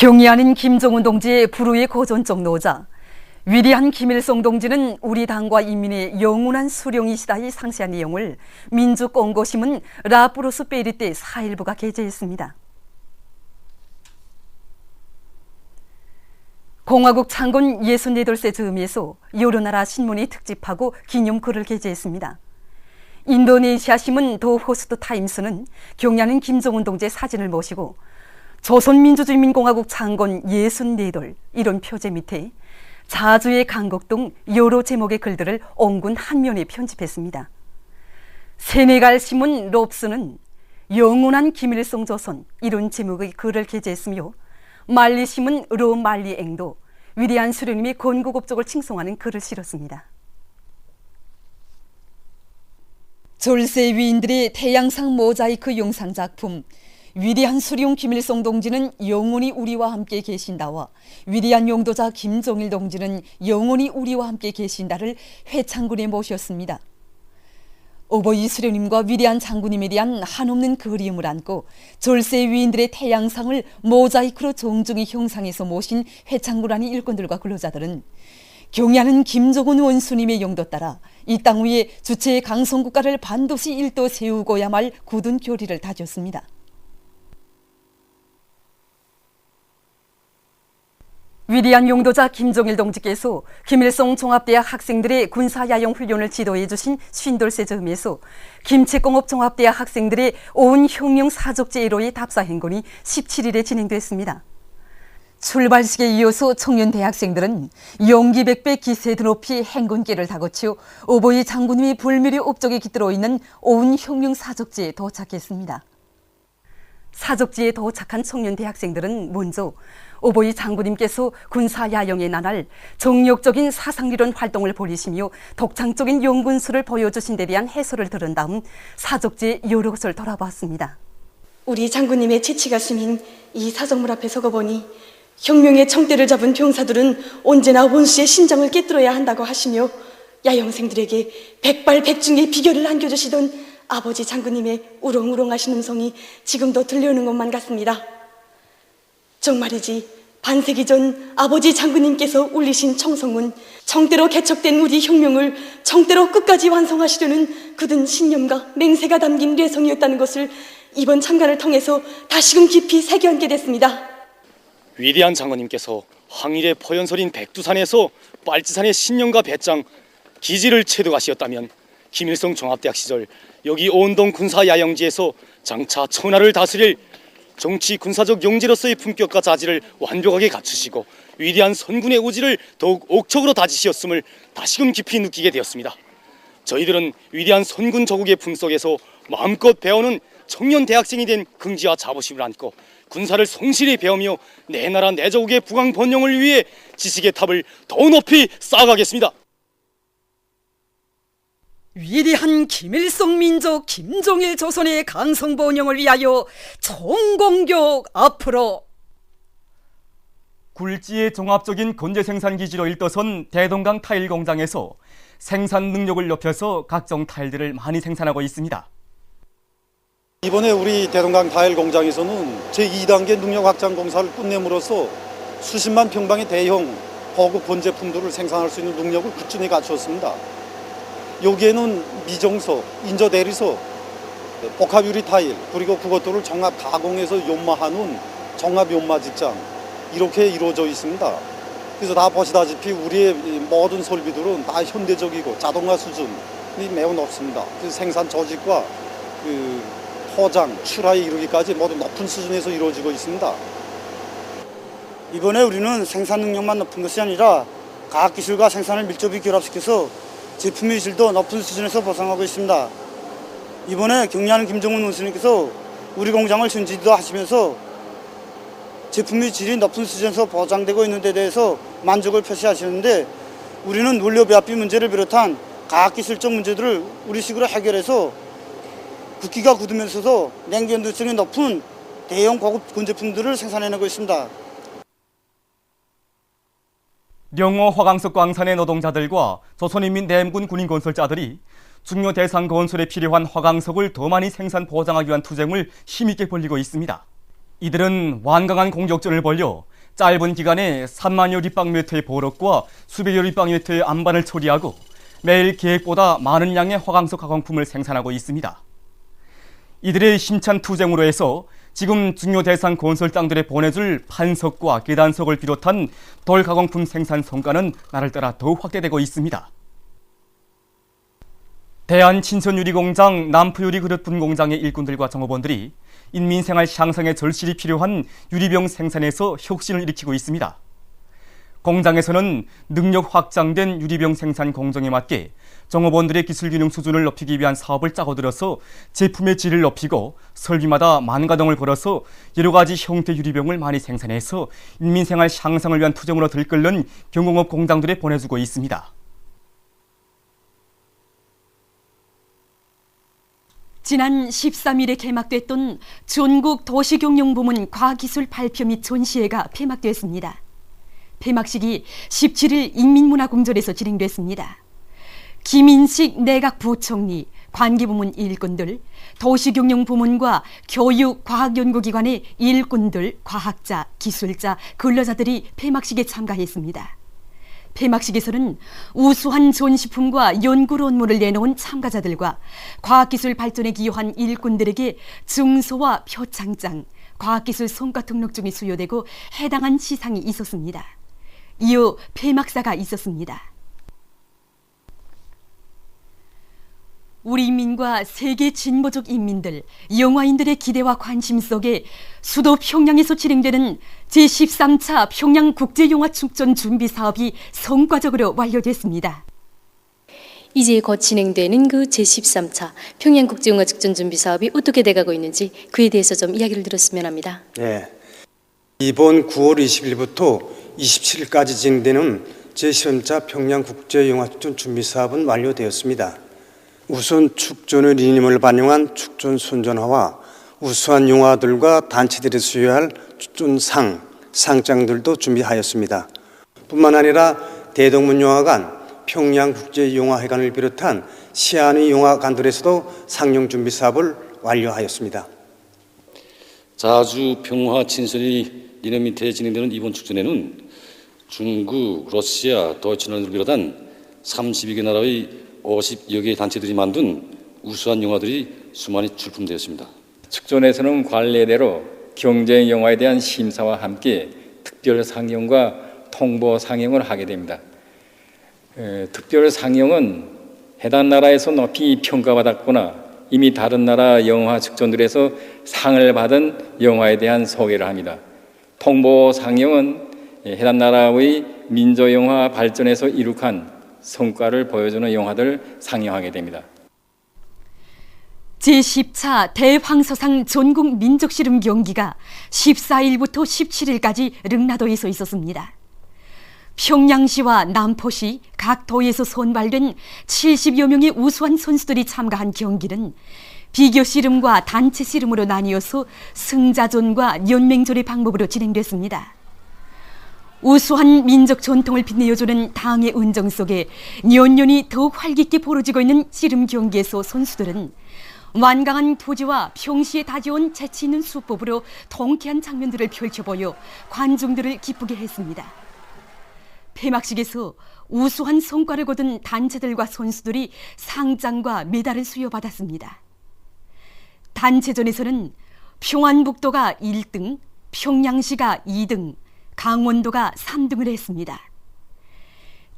경의하는 김정은 동지의 불후의 고전적 노자, 위대한 김일성 동지는 우리 당과 인민의 영원한 수령이시다의 상세한 내용을 민주공고신문 라프루스 페리떼 4일부가 게재했습니다. 공화국 창건 68세 즈음에서 여러 나라 신문이 특집하고 기념글을 게재했습니다. 인도네시아 신문 더 호스트 타임스는 경의하는 김정은 동지의 사진을 모시고 조선민주주의인민공화국 창건 64돌 이런 표제 밑에 자주의 강국 등 여러 제목의 글들을 옹군 한 면에 편집했습니다. 세네갈 신문 롭스는 영원한 김일성 조선 이런 제목의 글을 게재했으며 말리 신문 로 말리앵도 위대한 수령님의 건국업적을 칭송하는 글을 실었습니다. 졸세 위인들의 태양상 모자이크 영상 작품 위대한 수령 김일성 동지는 영원히 우리와 함께 계신다와 위대한 용도자 김정일 동지는 영원히 우리와 함께 계신다를 회창군에 모셨습니다. 오보이 수령님과 위대한 장군님에 대한 한없는 그리움을 안고 졸세 위인들의 태양상을 모자이크로 정중히 형상해서 모신 회창군안의 일꾼들과 근로자들은 경의하는 김정은 원수님의 용도 따라 이 땅 위에 주체의 강성국가를 반드시 일도 세우고야 말 굳은 교리를 다졌습니다. 위대한 용도자 김정일 동지께서 김일성 종합대학 학생들의 군사야영훈련을 지도해 주신 50돌세 즈음에서 김책공업 종합대학 학생들의 오은혁명 사족제 1호의 답사행군이 17일에 진행됐습니다. 출발식에 이어서 청년 대학생들은 용기백배 기세 드높이 행군길을 다거쳐 오보이 장군님이 불미리 옵적에 깃들어 있는 오은혁명 사족지에 도착했습니다. 사족지에 도착한 청년 대학생들은 먼저 오보이 장군님께서 군사야영에 나날 정력적인 사상리론 활동을 벌이시며 독창적인 용군수를 보여주신 데 대한 해설을 들은 다음 사족지의 여러 곳을 돌아봤습니다. 우리 장군님의 채취가 스민 이 사적물 앞에 서거보니 혁명의 청대를 잡은 병사들은 언제나 원수의 신장을 깨뜨려야 한다고 하시며 야영생들에게 백발백중의 비결을 안겨주시던 아버지 장군님의 우렁우렁하신 음성이 지금도 들려오는 것만 같습니다. 정말이지 반세기 전 아버지 장군님께서 울리신 청성문, 청대로 개척된 우리 혁명을 청대로 끝까지 완성하시려는 굳은 신념과 맹세가 담긴 뇌성이었다는 것을 이번 참관을 통해서 다시금 깊이 새겨안게 됐습니다. 위대한 장군님께서 항일의 포연설인 백두산에서 빨치산의 신념과 배짱, 기지를 체득하시었다면 김일성 종합대학 시절 여기 오은동 군사야영지에서 장차 천하를 다스릴 정치 군사적 용제로서의 품격과 자질을 완벽하게 갖추시고 위대한 선군의 의지를 더욱 옥적으로 다지시었음을 다시금 깊이 느끼게 되었습니다. 저희들은 위대한 선군 조국의 품속에서 마음껏 배우는 청년 대학생이 된 긍지와 자부심을 안고 군사를 성실히 배우며 내 나라 내 조국의 부강 번영을 위해 지식의 탑을 더 높이 쌓아가겠습니다. 위대한 김일성 민족 김정일 조선의 강성 번영을 위하여 총공격 앞으로. 굴지의 종합적인 건재 생산 기지로 일떠선 대동강 타일 공장에서 생산 능력을 높여서 각종 타일들을 많이 생산하고 있습니다. 이번에 우리 대동강 타일 공장에서는 제2단계 능력 확장 공사를 끝냄으로써 수십만 평방의 대형 고급 건재품들을 생산할 수 있는 능력을 굳건히 갖추었습니다. 여기에는 미정소, 인저대리소, 복합유리 타일, 그리고 그것들을 종합 가공해서 연마하는 종합 연마 직장 이렇게 이루어져 있습니다. 그래서 다 보시다시피 우리의 모든 설비들은 다 현대적이고 자동화 수준이 매우 높습니다. 그래서 생산 조직과 포장, 출하에 이르기까지 모두 높은 수준에서 이루어지고 있습니다. 이번에 우리는 생산 능력만 높은 것이 아니라 과학기술과 생산을 밀접히 결합시켜서 제품의 질도 높은 수준에서 보상하고 있습니다. 이번에 경의하는 김정은 원수님께서 우리 공장을 현지도 하시면서 제품의 질이 높은 수준에서 보장되고 있는 데 대해서 만족을 표시하시는데 우리는 원료 배합비 문제를 비롯한 과학기술적 문제들을 우리식으로 해결해서 굵기가 굳으면서도 냉전도성이 높은 대형 고급 건제품들을 생산해내고 있습니다. 영호 화강석 광산의 노동자들과 조선인민 내엠군 군인건설자들이 중요 대상 건설에 필요한 화강석을 더 많이 생산 보장하기 위한 투쟁을 힘있게 벌이고 있습니다. 이들은 완강한 공격전을 벌여 짧은 기간에 3만여立方미터의 보석과 수백여立方미터의 암반을 처리하고 매일 계획보다 많은 양의 화강석 가공품을 생산하고 있습니다. 이들의 힘찬 투쟁으로 해서 지금 중요 대상 건설 땅들에 보내줄 판석과 계단석을 비롯한 돌 가공품 생산 성과는 날을 따라 더욱 확대되고 있습니다. 대한친선유리공장, 남포유리그릇분공장의 일꾼들과 정업원들이 인민생활 향상에 절실히 필요한 유리병 생산에서 혁신을 일으키고 있습니다. 공장에서는 능력 확장된 유리병 생산 공정에 맞게 정업원들의 기술균형 수준을 높이기 위한 사업을 짜고들어서 제품의 질을 높이고 설비마다 만가동을 걸어서 여러 가지 형태 유리병을 많이 생산해서 인민생활 향상을 위한 투쟁으로 들끓는 경공업 공장들에 보내주고 있습니다. 지난 13일에 개막됐던 전국 도시경영부문 과학기술 발표 및 전시회가 폐막됐습니다. 폐막식이 17일 인민문화궁전에서 진행됐습니다. 김인식 내각부총리, 관계부문 일꾼들, 도시경영부문과 교육과학연구기관의 일꾼들, 과학자, 기술자, 근로자들이 폐막식에 참가했습니다. 폐막식에서는 우수한 전시품과 연구 논문을 내놓은 참가자들과 과학기술 발전에 기여한 일꾼들에게 증서와 표창장, 과학기술 성과 등록증이 수여되고 해당한 시상이 있었습니다. 이후 폐막사가 있었습니다. 우리 인민과 세계 진보적 인민들, 영화인들의 기대와 관심 속에 수도 평양에서 진행되는 제13차 평양국제영화축전 준비 사업이 성과적으로 완료됐습니다. 이제 곧 진행되는 그 제13차 평양국제영화축전 준비 사업이 어떻게 돼가고 있는지 그에 대해서 좀 이야기를 들었으면 합니다. 네, 이번 9월 20일부터 27일까지 진행되는 제13차 평양국제영화축전 준비 사업은 완료되었습니다. 우선 축전의 리님을 반영한 축전 선전화와 우수한 영화들과 단체들이 수여할 축전상, 상장들도 준비하였습니다. 뿐만 아니라 대동문영화관, 평양국제영화회관을 비롯한 시안의 영화관들에서도 상영 준비 사업을 완료하였습니다. 자주 평화 친선이 리념 밑에 진행되는 이번 축전에는 중국, 러시아, 도이치land을 비롯한 32개 나라의 50여 개의 단체들이 만든 우수한 영화들이 수많이 출품되었습니다. 축전에서는 관례대로 경쟁 영화에 대한 심사와 함께 특별 상영과 통보 상영을 하게 됩니다. 특별 상영은 해당 나라에서 높이 평가받았거나 이미 다른 나라 영화 축전들에서 상을 받은 영화에 대한 소개를 합니다. 통보 상영은 해당 나라의 민족영화 발전에서 이룩한 성과를 보여주는 영화들 상영하게 됩니다. 제10차 대황서상 전국 민족씨름 경기가 14일부터 17일까지 릉나도에서 있었습니다. 평양시와 남포시 각 도에서 선발된 70여 명의 우수한 선수들이 참가한 경기는 비교 씨름과 단체 씨름으로 나뉘어서 승자전과 연맹전의 방법으로 진행됐습니다. 우수한 민족 전통을 빛내어주는 당의 은정 속에 년년이 더욱 활기있게 벌어지고 있는 씨름 경기에서 선수들은 완강한 부지와 평시에 다져온 재치 있는 수법으로 통쾌한 장면들을 펼쳐보여 관중들을 기쁘게 했습니다. 폐막식에서 우수한 성과를 거둔 단체들과 선수들이 상장과 메달을 수여받았습니다. 단체전에서는 평안북도가 1등, 평양시가 2등, 강원도가 3등을 했습니다.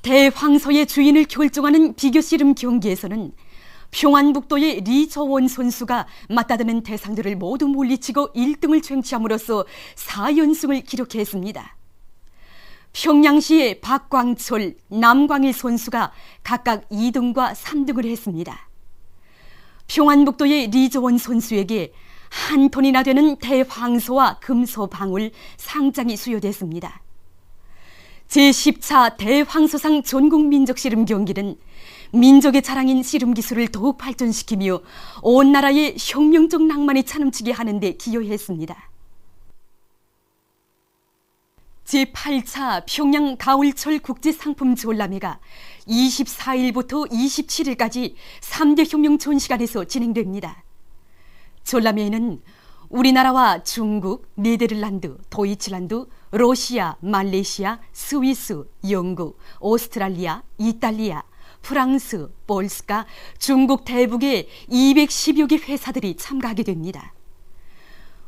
대황서의 주인을 결정하는 비교 씨름 경기에서는 평안북도의 리저원 선수가 맞다드는 대상들을 모두 물리치고 1등을 쟁취함으로써 4연승을 기록했습니다. 평양시의 박광철, 남광일 선수가 각각 2등과 3등을 했습니다. 평안북도의 리저원 선수에게 한 톤이나 되는 대황소와 금소 방울 상장이 수여됐습니다. 제10차 대황소상 전국민족씨름 경기는 민족의 자랑인 씨름 기술을 더욱 발전시키며 온 나라의 혁명적 낭만이 차넘치게 하는 데 기여했습니다. 제8차 평양 가을철 국제상품 전람회가 24일부터 27일까지 3대 혁명 전시관에서 진행됩니다. 전람회에는 우리나라와 중국, 네덜란드, 도이칠란드, 러시아, 말레이시아, 스위스, 영국, 오스트랄리아, 이탈리아, 프랑스, 폴스카, 중국 대북의 210여 개 회사들이 참가하게 됩니다.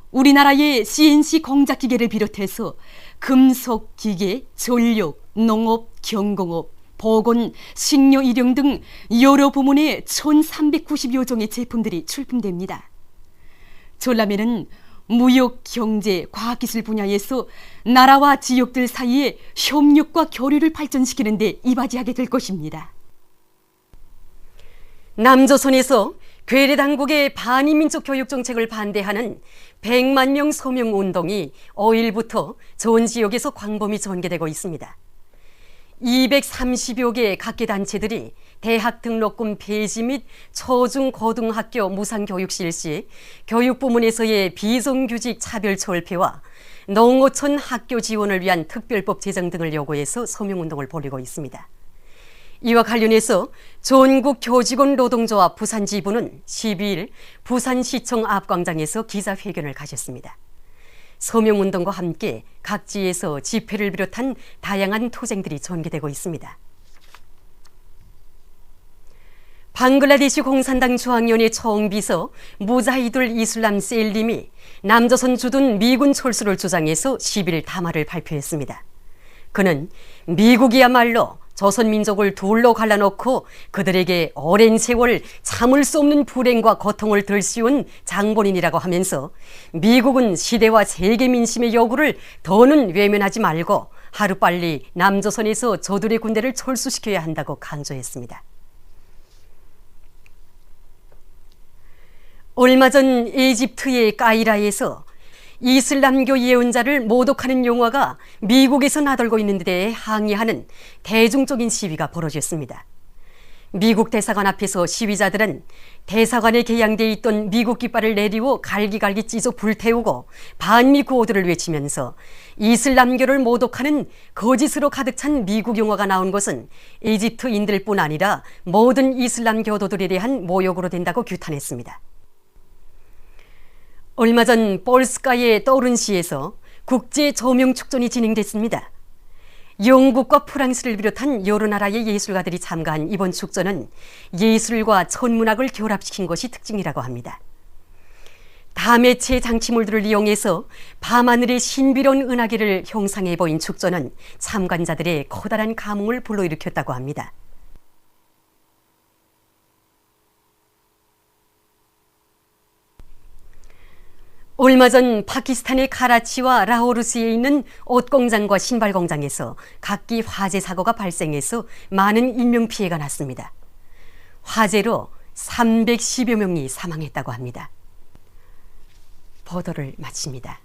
우리나라의 CNC 공작기계를 비롯해서 금속, 기계, 전력, 농업, 경공업, 보건, 식료, 일용 등 여러 부문의 1390여 종의 제품들이 출품됩니다. 전람회는 무역, 경제, 과학기술 분야에서 나라와 지역들 사이의 협력과 교류를 발전시키는 데 이바지하게 될 것입니다. 남조선에서 괴뢰 당국의 반이민족 교육 정책을 반대하는 100만 명 서명 운동이 5일부터 전 지역에서 광범위 전개되고 있습니다. 230여 개 각계 단체들이 대학 등록금 폐지 및 초중 고등학교 무상교육 실시, 교육부문에서의 비정규직 차별 철폐와 농어촌 학교 지원을 위한 특별법 제정 등을 요구해서 서명운동을 벌이고 있습니다. 이와 관련해서 전국교직원 노동조합 부산지부는 12일 부산시청 앞광장에서 기자회견을 가졌습니다. 서명운동과 함께 각지에서 집회를 비롯한 다양한 투쟁들이 전개되고 있습니다. 방글라데시 공산당 중앙위원회 총비서 무자히둘 이슬람 셀림이 남조선 주둔 미군 철수를 주장해서 10일 담화를 발표했습니다. 그는 미국이야말로 조선 민족을 둘로 갈라놓고 그들에게 오랜 세월 참을 수 없는 불행과 고통을 들씌운 장본인이라고 하면서 미국은 시대와 세계 민심의 요구를 더는 외면하지 말고 하루빨리 남조선에서 저들의 군대를 철수시켜야 한다고 강조했습니다. 얼마 전 이집트의 까이라에서 이슬람교 예언자를 모독하는 용어가 미국에서 나돌고 있는 데 대해 항의하는 대중적인 시위가 벌어졌습니다. 미국 대사관 앞에서 시위자들은 대사관에 개양돼 있던 미국 깃발을 내리고 갈기갈기 찢어 불태우고 반미 구호들을 외치면서 이슬람교를 모독하는 거짓으로 가득 찬 미국 용어가 나온 것은 이집트인들뿐 아니라 모든 이슬람 교도들에 대한 모욕으로 된다고 규탄했습니다. 얼마 전 폴스카의 떠오른시에서 국제 조명 축전이 진행됐습니다. 영국과 프랑스를 비롯한 여러 나라의 예술가들이 참가한 이번 축전은 예술과 천문학을 결합시킨 것이 특징이라고 합니다. 다매체 장치물들을 이용해서 밤하늘의 신비로운 은하계를 형상해 보인 축전은 참관자들의 커다란 감흥을 불러일으켰다고 합니다. 얼마 전 파키스탄의 카라치와 라호르스에 있는 옷공장과 신발공장에서 각기 화재 사고가 발생해서 많은 인명피해가 났습니다. 화재로 310여 명이 사망했다고 합니다. 보도를 마칩니다.